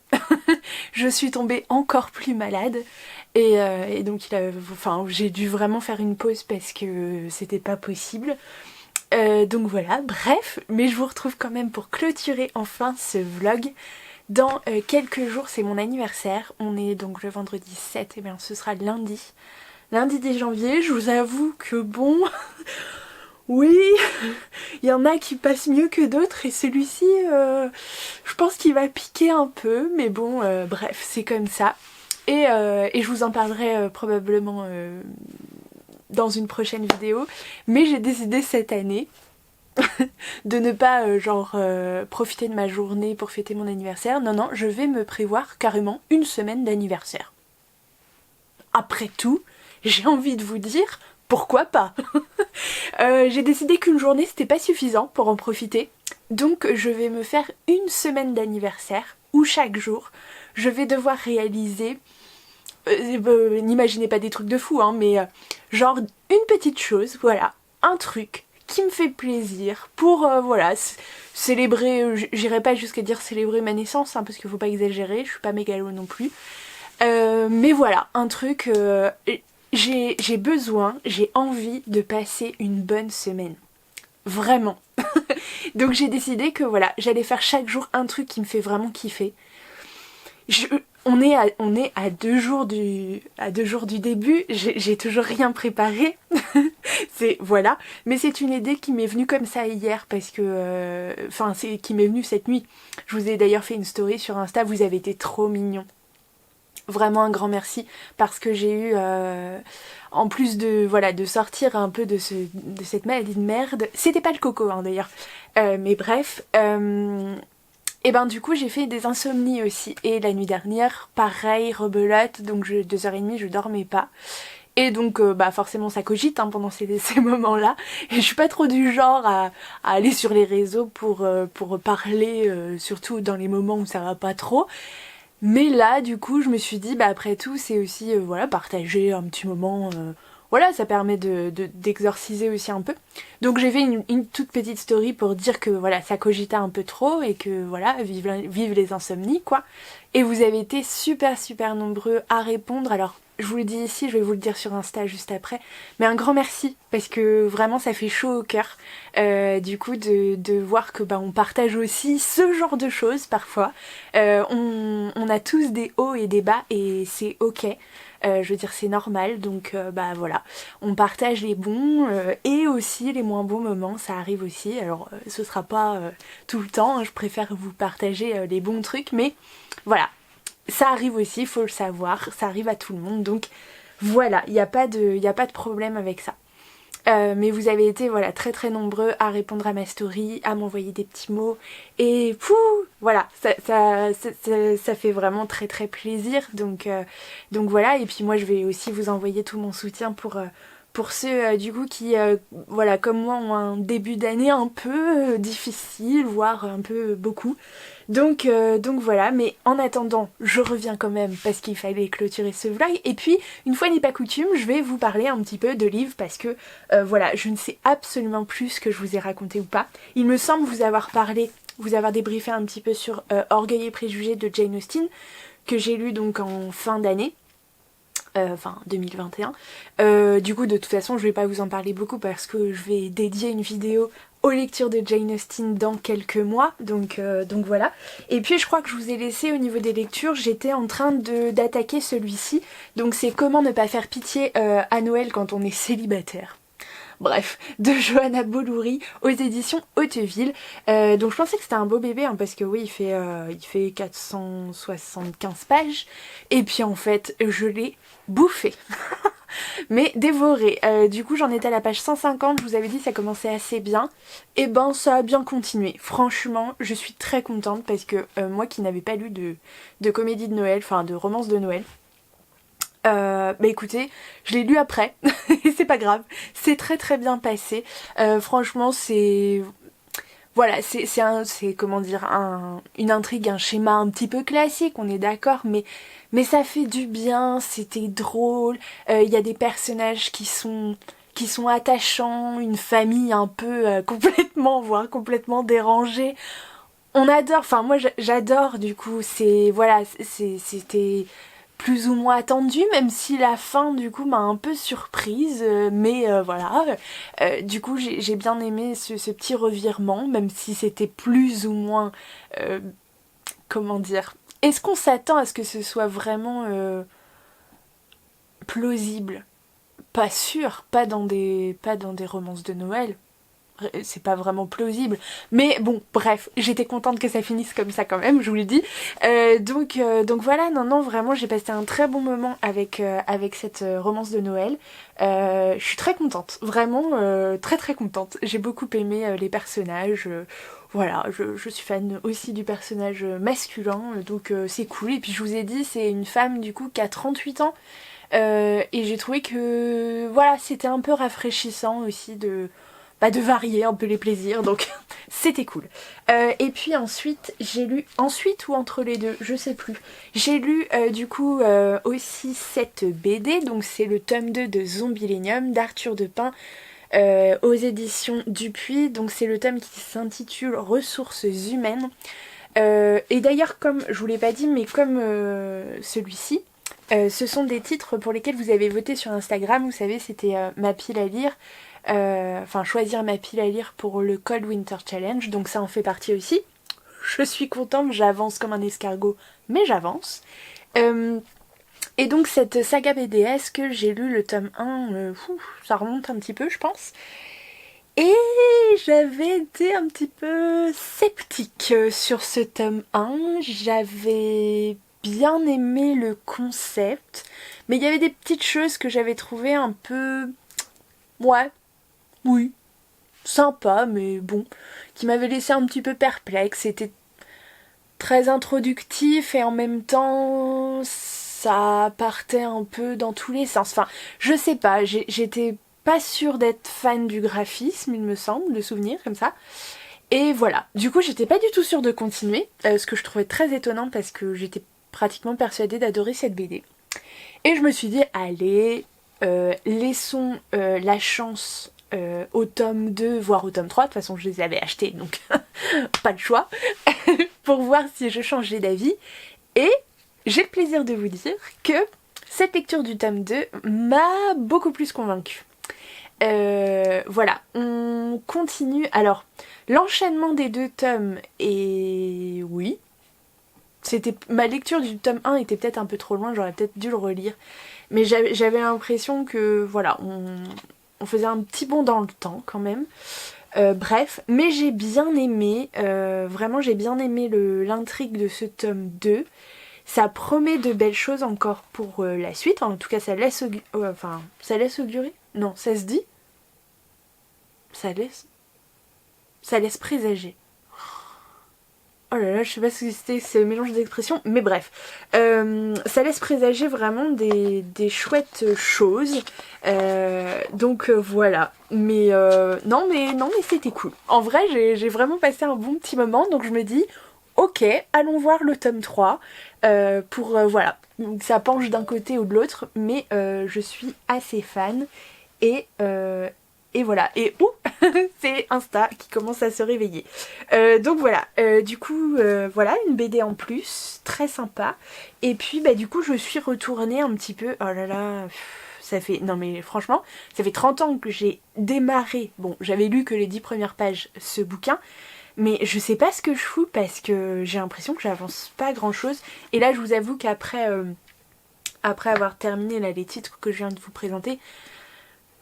je suis tombée encore plus malade. Et donc j'ai dû vraiment faire une pause parce que c'était pas possible. Donc voilà, bref, mais je vous retrouve quand même pour clôturer enfin ce vlog. Dans quelques jours, c'est mon anniversaire. On est donc le vendredi 7, et bien ce sera lundi 10 janvier. Je vous avoue que bon, oui, il y en a qui passent mieux que d'autres et celui-ci, je pense qu'il va piquer un peu, mais bon, bref, c'est comme ça. Et je vous en parlerai probablement dans une prochaine vidéo, mais j'ai décidé cette année de ne pas profiter de ma journée pour fêter mon anniversaire. Non, je vais me prévoir carrément une semaine d'anniversaire. Après tout, j'ai envie de vous dire, pourquoi pas. J'ai décidé qu'une journée c'était pas suffisant pour en profiter, donc je vais me faire une semaine d'anniversaire où chaque jour je vais devoir réaliser, n'imaginez pas des trucs de fou, hein, mais genre une petite chose, voilà, un truc qui me fait plaisir pour voilà, célébrer, j'irai pas jusqu'à dire célébrer ma naissance, hein, parce qu'il faut pas exagérer, je suis pas mégalo non plus. Mais voilà, un truc, j'ai besoin, j'ai envie de passer une bonne semaine. Vraiment. Donc j'ai décidé que voilà, j'allais faire chaque jour un truc qui me fait vraiment kiffer. On est à 2 jours du début, j'ai toujours rien préparé. Voilà, mais c'est une idée qui m'est venue comme ça hier parce que qui m'est venue cette nuit. Je vous ai d'ailleurs fait une story sur Insta, vous avez été trop mignons. Vraiment un grand merci parce que j'ai eu, en plus de sortir un peu de cette maladie de merde, c'était pas le coco hein, d'ailleurs, mais bref, et ben du coup j'ai fait des insomnies aussi et la nuit dernière pareil rebelote, donc 2h30 je dormais pas. Et donc bah forcément ça cogite hein, pendant ces moments-là. Et je suis pas trop du genre à aller sur les réseaux pour parler, surtout dans les moments où ça va pas trop. Mais là, du coup, je me suis dit, bah après tout, c'est aussi, voilà, partager un petit moment, voilà, ça permet d'exorciser aussi un peu. Donc j'ai fait une toute petite story pour dire que, voilà, ça cogitait un peu trop et que, voilà, vive les insomnies, quoi. Et vous avez été super, super nombreux à répondre. Alors, je vous le dis ici, je vais vous le dire sur Insta juste après, mais un grand merci, parce que vraiment, ça fait chaud au cœur, du coup, de voir que, bah, on partage aussi ce genre de choses, parfois. On a tous des hauts et des bas et c'est ok. Je veux dire c'est normal donc bah voilà, on partage les bons et aussi les moins bons moments, ça arrive aussi. Alors ce sera pas tout le temps, hein, je préfère vous partager les bons trucs, mais voilà, ça arrive aussi, faut le savoir, ça arrive à tout le monde, donc voilà, il n'y a pas de problème avec ça. Mais vous avez été voilà très très nombreux à répondre à ma story, à m'envoyer des petits mots et pouh, voilà, ça fait vraiment très très plaisir, donc voilà. Et puis moi je vais aussi vous envoyer tout mon soutien pour ceux du coup qui voilà comme moi ont un début d'année un peu difficile, voire un peu beaucoup. Donc voilà, mais en attendant, je reviens quand même parce qu'il fallait clôturer ce vlog. Et puis, une fois n'est pas coutume, je vais vous parler un petit peu de livres parce que voilà, je ne sais absolument plus ce que je vous ai raconté ou pas. Il me semble vous avoir parlé, vous avoir débriefé un petit peu sur Orgueil et Préjugés de Jane Austen, que j'ai lu donc en fin d'année. Enfin 2021. Du coup de toute façon je vais pas vous en parler beaucoup parce que je vais dédier une vidéo aux lectures de Jane Austen dans quelques mois, donc voilà. Et puis je crois que je vous ai laissé au niveau des lectures, j'étais en train d'attaquer celui-ci, donc c'est Comment ne pas faire pitié à Noël quand on est célibataire. Bref, de Johanna Bolouri aux éditions Hauteville. Donc je pensais que c'était un beau bébé hein, parce que oui il fait 475 pages et puis en fait je l'ai bouffé. Mais dévoré. Du coup j'en étais à la page 150, je vous avais dit ça commençait assez bien. Et ben ça a bien continué. Franchement je suis très contente parce que moi qui n'avais pas lu de comédie de Noël, enfin de romance de Noël, bah écoutez, je l'ai lu après, et c'est pas grave, c'est très très bien passé. Franchement c'est... Voilà, c'est comment dire, une intrigue, un schéma un petit peu classique, on est d'accord, mais ça fait du bien, c'était drôle, il y a des personnages qui sont attachants, une famille un peu complètement, voire complètement dérangée. On adore, enfin moi j'adore du coup, c'est voilà, c'était plus ou moins attendu, même si la fin du coup m'a un peu surprise, mais voilà, du coup j'ai bien aimé ce petit revirement, même si c'était plus ou moins, comment dire, est-ce qu'on s'attend à ce que ce soit vraiment plausible? Pas sûr, pas dans des romances de Noël. C'est pas vraiment plausible, mais bon bref, j'étais contente que ça finisse comme ça quand même, je vous le dis. Donc voilà, non vraiment j'ai passé un très bon moment avec cette romance de Noël. Je suis très contente, vraiment très très contente, j'ai beaucoup aimé les personnages, voilà, je suis fan aussi du personnage masculin, donc c'est cool. Et puis je vous ai dit c'est une femme du coup qui a 38 ans, et j'ai trouvé que voilà c'était un peu rafraîchissant aussi de varier un peu les plaisirs, donc c'était cool. Et puis ensuite, j'ai lu, ensuite ou entre les deux, je sais plus, j'ai lu du coup aussi cette BD, donc c'est le tome 2 de Zombielenium d'Arthur de Pin aux éditions Dupuis, donc c'est le tome qui s'intitule Ressources humaines. Et d'ailleurs, comme je vous l'ai pas dit, mais comme celui-ci, ce sont des titres pour lesquels vous avez voté sur Instagram, vous savez, c'était ma pile à lire. Enfin choisir ma pile à lire pour le Cold Winter Challenge, donc ça en fait partie aussi. Je suis contente, j'avance comme un escargot, mais j'avance. Et donc cette saga BDS que j'ai lu le tome 1, ça remonte un petit peu je pense. Et j'avais été un petit peu sceptique sur ce tome 1, j'avais bien aimé le concept, mais il y avait des petites choses que j'avais trouvées un peu... Ouais, oui, sympa, mais bon, qui m'avaient laissé un petit peu perplexe. C'était très introductif et en même temps ça partait un peu dans tous les sens. Enfin, je sais pas, j'étais pas sûre d'être fan du graphisme, il me semble, de souvenirs comme ça. Et voilà, du coup j'étais pas du tout sûre de continuer, ce que je trouvais très étonnant parce que j'étais pratiquement persuadée d'adorer cette BD. Et je me suis dit, allez, laissons la chance au tome 2, voire au tome 3, de toute façon je les avais achetés, donc pas de choix, pour voir si je changeais d'avis. Et j'ai le plaisir de vous dire que cette lecture du tome 2 m'a beaucoup plus convaincue. Voilà, on continue. Alors, l'enchaînement des 2 tomes est... Oui. Ma lecture du tome 1 était peut-être un peu trop loin, j'aurais peut-être dû le relire. Mais j'avais l'impression que, voilà, on faisait un petit bond dans le temps quand même. Bref, mais j'ai bien aimé, vraiment j'ai bien aimé l'intrigue de ce tome 2. Ça promet de belles choses encore pour la suite, en tout cas ça laisse augurer. Non, ça se dit. Ça laisse présager. Oh là là, je sais pas si c'était ce mélange d'expressions, mais bref. Ça laisse présager vraiment des chouettes choses. Donc voilà. Mais non mais c'était cool. En vrai, j'ai vraiment passé un bon petit moment, donc je me dis, ok, allons voir le tome 3. Pour voilà. Donc, ça penche d'un côté ou de l'autre, mais je suis assez fan. Et voilà. Et c'est Insta qui commence à se réveiller. Donc voilà. Du coup, voilà, une BD en plus, très sympa. Et puis, bah du coup, je suis retournée un petit peu. Oh là là, ça fait... Non mais franchement, ça fait 30 ans que j'ai démarré. Bon, j'avais lu que les 10 premières pages, ce bouquin. Mais je sais pas ce que je fous parce que j'ai l'impression que j'avance pas grand chose. Et là, je vous avoue qu'après après avoir terminé là, les titres que je viens de vous présenter,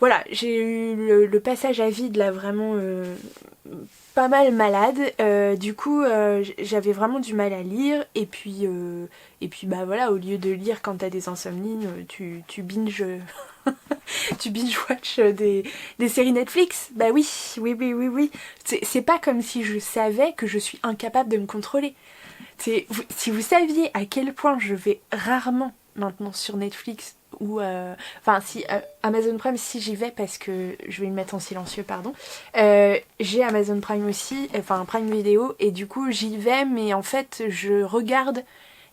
voilà, j'ai eu le passage à vide là vraiment pas mal malade. Du coup, j'avais vraiment du mal à lire. Et puis bah voilà, au lieu de lire quand t'as des insomnies, tu binge... tu binge-watch des séries Netflix. Bah oui. C'est pas comme si je savais que je suis incapable de me contrôler. Si vous saviez à quel point je vais rarement maintenant sur Netflix ou si Amazon Prime, si j'y vais, parce que je vais le mettre en silencieux, pardon, j'ai Amazon Prime aussi, enfin Prime Vidéo, et du coup j'y vais, mais en fait je regarde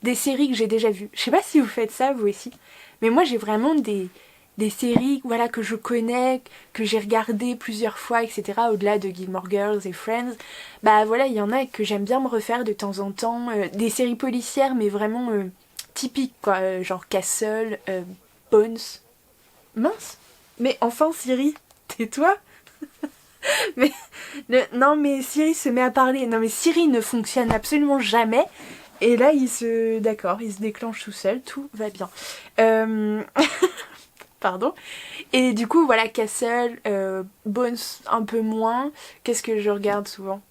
des séries que j'ai déjà vues. Je sais pas si vous faites ça vous aussi, mais moi j'ai vraiment des séries, voilà, que je connais, que j'ai regardées plusieurs fois, etc. Au-delà de Gilmore Girls et Friends. Bah voilà, il y en a que j'aime bien me refaire de temps en temps. Des séries policières, mais vraiment typiques, quoi. Genre Castle, Bones. Mince. Mais enfin, Siri, tais-toi. Mais non, mais Siri se met à parler. Non, mais Siri ne fonctionne absolument jamais. Et là, d'accord, il se déclenche tout seul. Tout va bien. Pardon. Et du coup, voilà, Castle, Bones un peu moins. Qu'est-ce que je regarde souvent ?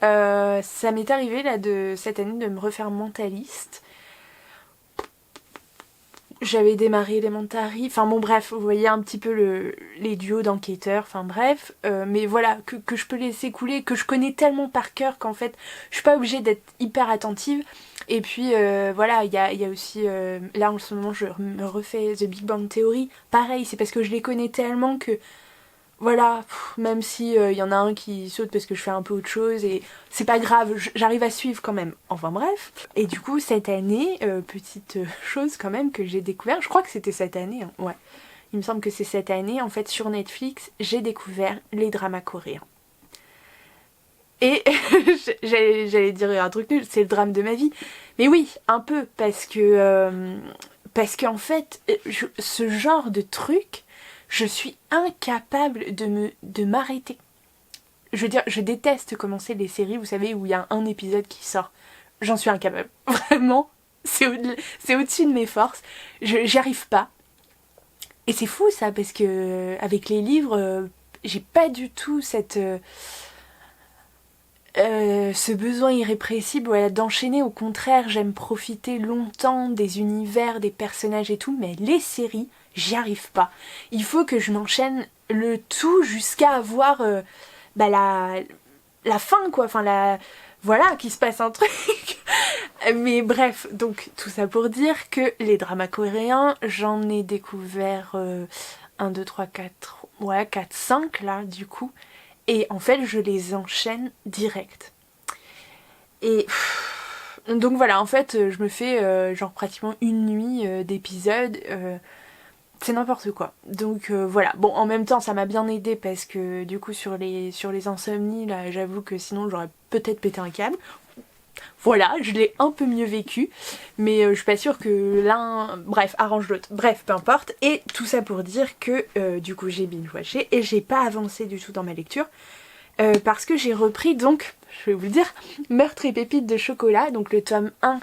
Ça m'est arrivé là cette année de me refaire Mentaliste. J'avais démarré Elementary, enfin bon bref, vous voyez un petit peu les duos d'enquêteurs, enfin bref, mais voilà, que je peux laisser couler, que je connais tellement par cœur qu'en fait je suis pas obligée d'être hyper attentive. Et puis voilà, il y a aussi, là en ce moment je me refais The Big Bang Theory, pareil, c'est parce que je les connais tellement que voilà, même si y en a un qui saute parce que je fais un peu autre chose et c'est pas grave, j'arrive à suivre quand même. Enfin bref. Et du coup cette année, petite chose quand même que j'ai découvert, je crois que c'était cette année, hein, ouais. Il me semble que c'est cette année, en fait sur Netflix, j'ai découvert les dramas coréens. Et j'allais dire un truc nul, c'est le drame de ma vie. Mais oui, un peu, parce qu'en fait, ce genre de truc, je suis incapable de m'arrêter. Je veux dire, je déteste commencer les séries, vous savez, où il y a un épisode qui sort. J'en suis incapable. Vraiment, c'est au-dessus de mes forces. J'y arrive pas. Et c'est fou ça, parce que avec les livres, j'ai pas du tout cette... ce besoin irrépressible voilà, d'enchaîner. Au contraire, j'aime profiter longtemps des univers, des personnages et tout, mais les séries, j'y arrive pas. Il faut que je m'enchaîne le tout jusqu'à avoir la fin, quoi. Enfin, voilà, qu'il se passe un truc. Mais bref, donc tout ça pour dire que les dramas coréens, j'en ai découvert 1, 2, 3, 4, ouais, 4, 5 là, du coup. Et en fait, je les enchaîne direct. Et donc voilà, en fait, je me fais genre pratiquement une nuit d'épisodes. C'est n'importe quoi. Donc voilà. Bon, en même temps, ça m'a bien aidé parce que du coup, sur les insomnies, là, j'avoue que sinon, j'aurais peut-être pété un câble. Voilà, je l'ai un peu mieux vécu, mais je suis pas sûre que l'un, bref, arrange l'autre. Bref, peu importe. Et tout ça pour dire que du coup j'ai binge-watché et j'ai pas avancé du tout dans ma lecture parce que j'ai repris donc, je vais vous le dire, Meurtre et pépites de chocolat, donc le tome 1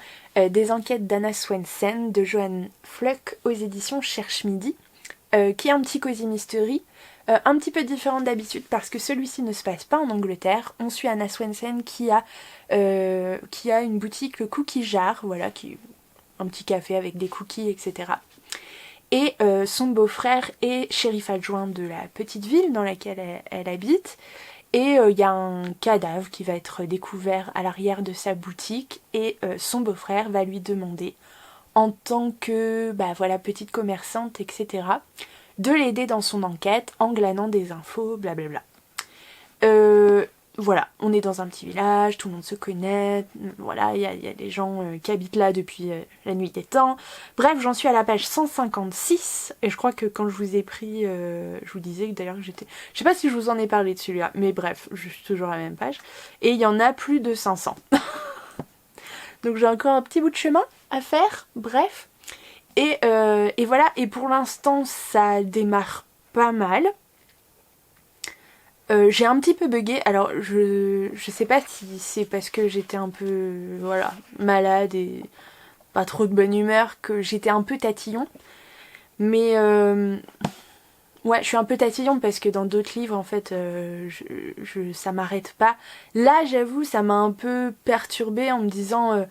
des enquêtes d'Anna Swensen de Joanne Fluck aux éditions Cherche Midi, qui est un petit cosy mystery. Un petit peu différent d'habitude parce que celui-ci ne se passe pas en Angleterre. On suit Anna Swensen qui a une boutique, le Cookie Jar, voilà, qui est un petit café avec des cookies, etc. Et son beau-frère est shérif adjoint de la petite ville dans laquelle elle habite. Et il y a un cadavre qui va être découvert à l'arrière de sa boutique et son beau-frère va lui demander, en tant que petite commerçante, etc., de l'aider dans son enquête en glanant des infos, blablabla. Voilà, on est dans un petit village, tout le monde se connaît, voilà, il y a des gens qui habitent là depuis la nuit des temps. Bref, j'en suis à la page 156, et je crois que quand je vous ai pris, je vous disais que d'ailleurs que j'étais... Je sais pas si je vous en ai parlé de celui-là, mais bref, je suis toujours à la même page. Et il y en a plus de 500. Donc j'ai encore un petit bout de chemin à faire, bref. Et voilà, et pour l'instant ça démarre pas mal. J'ai un petit peu bugué, alors je sais pas si c'est parce que j'étais un peu malade et pas trop de bonne humeur que j'étais un peu tatillon. Mais ouais, je suis un peu tatillon parce que dans d'autres livres en fait ça m'arrête pas. Là j'avoue ça m'a un peu perturbée en me disant...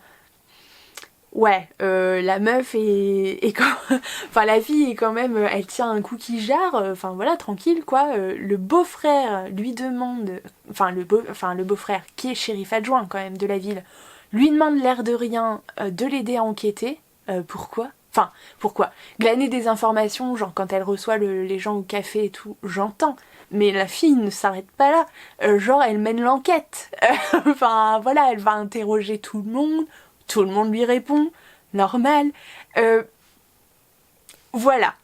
Ouais, la meuf est quand... enfin la fille est quand même, elle tient un cookie jar, enfin voilà, tranquille quoi. Le beau-frère lui demande, le beau-frère qui est shérif adjoint quand même de la ville, lui demande l'air de rien de l'aider à enquêter. Pourquoi ? Enfin, pourquoi ? Glaner des informations, genre quand elle reçoit les gens au café et tout, j'entends. Mais la fille ne s'arrête pas là. Genre elle mène l'enquête. Enfin voilà, elle va interroger tout le monde lui répond, normal. Voilà.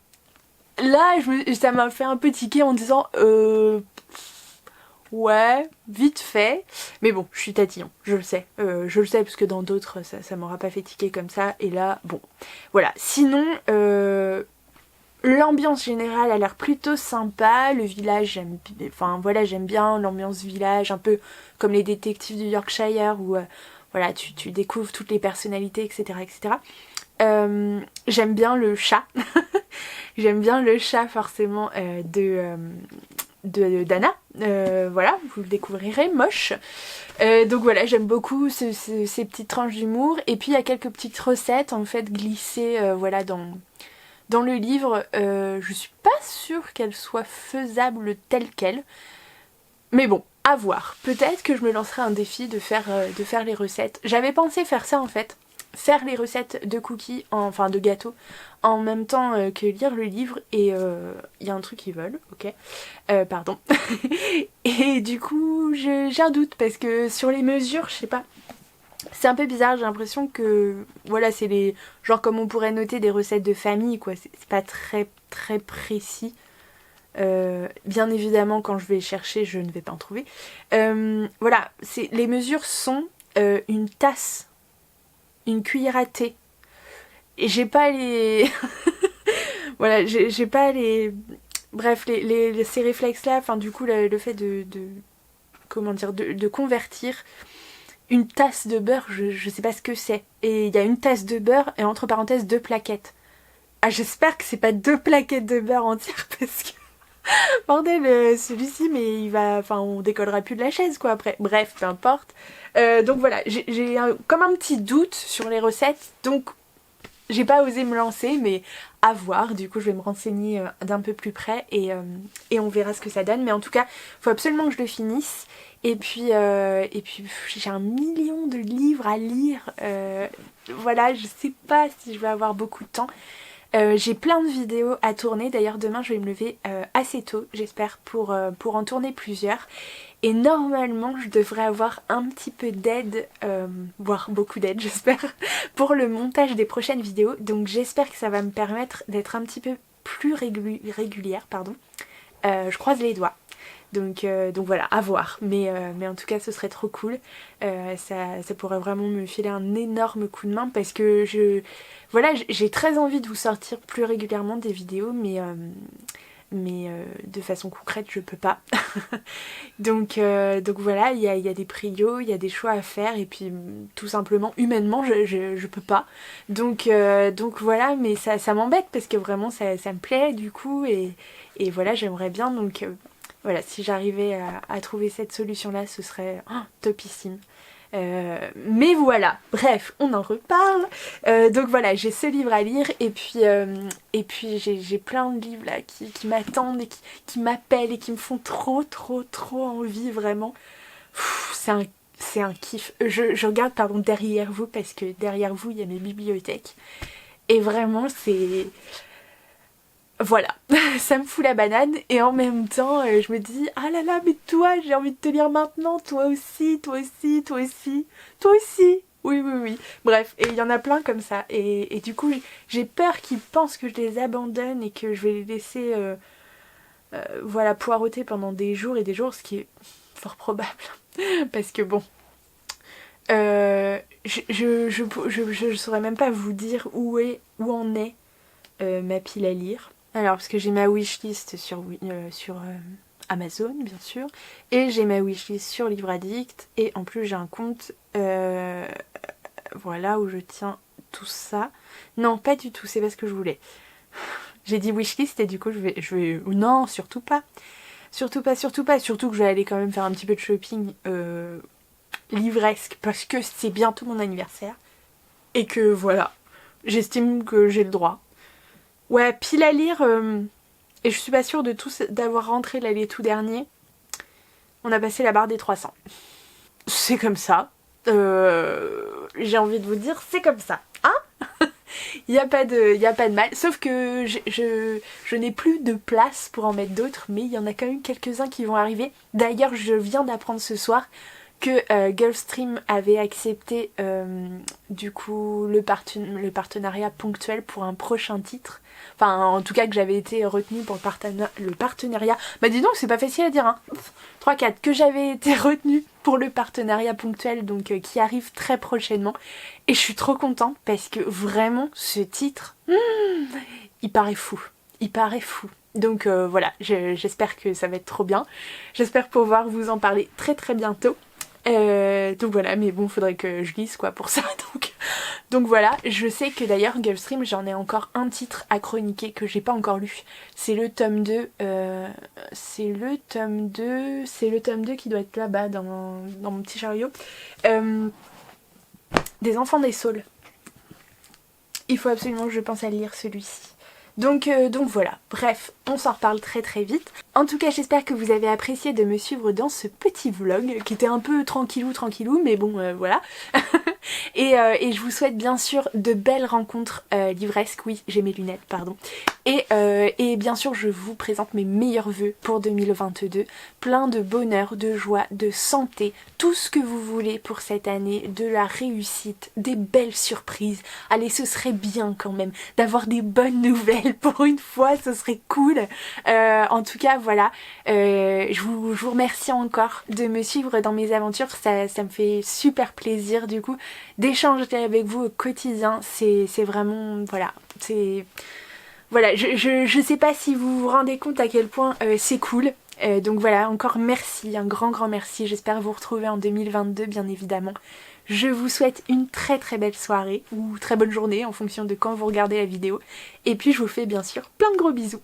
Là, ça m'a fait un peu tiquer en disant ouais, vite fait. Mais bon, je suis tatillon, je le sais. Je le sais parce que dans d'autres, ça m'aura pas fait tiquer comme ça. Et là, bon. Voilà. Sinon, l'ambiance générale a l'air plutôt sympa. Le village, j'aime bien l'ambiance village, un peu comme les détectives du Yorkshire où... voilà, tu découvres toutes les personnalités, etc. etc. J'aime bien le chat. J'aime bien le chat forcément d'Anna. Voilà, vous le découvrirez, moche. Donc voilà, j'aime beaucoup ces petites tranches d'humour. Et puis il y a quelques petites recettes en fait glissées dans le livre. Je suis pas sûre qu'elles soient faisables telles quelles. Mais bon, à voir. Peut-être que je me lancerai un défi de faire les recettes. J'avais pensé faire ça en fait. Faire les recettes de cookies, enfin de gâteaux, en même temps que lire le livre. Et il y a un truc qui vole, ok. Pardon. Et du coup, j'ai un doute parce que sur les mesures, je sais pas. C'est un peu bizarre, j'ai l'impression que... Voilà, c'est les... Genre comme on pourrait noter des recettes de famille, quoi. C'est pas très très précis. Bien évidemment quand je vais chercher je ne vais pas en trouver. Voilà, les mesures sont une tasse, une cuillère à thé. Et j'ai pas les... voilà, j'ai pas les... Bref, ces réflexes là, enfin du coup le fait comment dire, de convertir une tasse de beurre, je sais pas ce que c'est. Et il y a une tasse de beurre et entre parenthèses 2 plaquettes. Ah, j'espère que c'est pas 2 plaquettes de beurre entières Bordel, celui-ci, mais il va... Enfin, on décollera plus de la chaise, quoi, après. Bref, peu importe. Donc voilà, j'ai comme un petit doute sur les recettes, donc j'ai pas osé me lancer, mais à voir. Du coup, je vais me renseigner d'un peu plus près et on verra ce que ça donne. Mais en tout cas, faut absolument que je le finisse. Et puis j'ai un million de livres à lire. Voilà, je sais pas si je vais avoir beaucoup de temps. J'ai plein de vidéos à tourner. D'ailleurs, demain, je vais me lever assez tôt, j'espère, pour en tourner plusieurs. Et normalement, je devrais avoir un petit peu d'aide, voire beaucoup d'aide, j'espère, pour le montage des prochaines vidéos. Donc j'espère que ça va me permettre d'être un petit peu plus régulière, pardon. Je croise les doigts. Donc voilà, à voir. Mais en tout cas, ce serait trop cool. Ça pourrait vraiment me filer un énorme coup de main parce que voilà, j'ai très envie de vous sortir plus régulièrement des vidéos, mais de façon concrète, je peux pas. donc voilà, il y a des prios, il y a des choix à faire, et puis tout simplement, humainement, je peux pas. Donc voilà, mais ça m'embête parce que vraiment, ça me plaît du coup, et voilà, j'aimerais bien, donc... Voilà, si j'arrivais à trouver cette solution-là, ce serait topissime. Mais voilà, bref, on en reparle. Donc voilà, j'ai ce livre à lire et puis j'ai plein de livres là qui m'attendent et qui m'appellent et qui me font trop envie, vraiment. C'est un kiff. Je regarde pardon derrière vous parce que derrière vous il y a mes bibliothèques. Et vraiment c'est... Voilà, ça me fout la banane et en même temps je me dis ah là là mais toi j'ai envie de te lire maintenant, toi aussi, toi aussi, toi aussi, toi aussi, oui. Bref, et il y en a plein comme ça et du coup j'ai peur qu'ils pensent que je les abandonne et que je vais les laisser voilà poireauter pendant des jours et des jours, ce qui est fort probable parce que bon... je saurais même pas vous dire où en est ma pile à lire. Alors, parce que j'ai ma wishlist sur Amazon, bien sûr, et j'ai ma wishlist sur Livre Addict, et en plus j'ai un compte, voilà, où je tiens tout ça. Non, pas du tout, c'est pas ce que je voulais. J'ai dit wishlist, et du coup je vais... Non, surtout pas. Surtout que je vais aller quand même faire un petit peu de shopping livresque, parce que c'est bientôt mon anniversaire, et que voilà, j'estime que j'ai le droit. Ouais, pile à lire, et je suis pas sûre d'avoir rentré là les tout derniers. On a passé la barre des 300. C'est comme ça. J'ai envie de vous dire, c'est comme ça. Hein? Il y a pas de mal. Sauf que je n'ai plus de place pour en mettre d'autres, mais il y en a quand même quelques-uns qui vont arriver. D'ailleurs, je viens d'apprendre ce soir que Gulfstream avait accepté du coup le partenariat ponctuel pour un prochain titre. Enfin, en tout cas, que j'avais été retenue pour le partenariat. Bah dis donc, c'est pas facile à dire, hein. 3-4. Que j'avais été retenue pour le partenariat ponctuel, donc qui arrive très prochainement. Et je suis trop contente parce que vraiment, ce titre, il paraît fou. Il paraît fou. Donc voilà, j'espère que ça va être trop bien. J'espère pouvoir vous en parler très bientôt. Donc voilà, mais bon, faudrait que je lise quoi pour ça. Donc voilà, je sais que d'ailleurs Gulfstream, j'en ai encore un titre à chroniquer que j'ai pas encore lu. C'est le tome 2. C'est le tome 2 qui doit être là-bas dans mon petit chariot. Des enfants des saules. Il faut absolument que je pense à lire celui-ci. Donc voilà, bref, on s'en reparle très vite. En tout cas, j'espère que vous avez apprécié de me suivre dans ce petit vlog qui était un peu tranquillou, mais bon, voilà. et je vous souhaite bien sûr de belles rencontres livresques, oui, j'ai mes lunettes, pardon. Et bien sûr, je vous présente mes meilleurs vœux pour 2022. Plein de bonheur, de joie, de santé, tout ce que vous voulez pour cette année, de la réussite, des belles surprises. Allez, ce serait bien quand même d'avoir des bonnes nouvelles pour une fois, ce serait cool. En tout cas, voilà, je vous remercie encore de me suivre dans mes aventures. Ça me fait super plaisir du coup d'échanger avec vous au quotidien. C'est vraiment, voilà, c'est... Voilà, je sais pas si vous vous rendez compte à quel point c'est cool. Donc voilà, encore merci, un grand merci. J'espère vous retrouver en 2022, bien évidemment. Je vous souhaite une très belle soirée ou très bonne journée en fonction de quand vous regardez la vidéo. Et puis je vous fais bien sûr plein de gros bisous.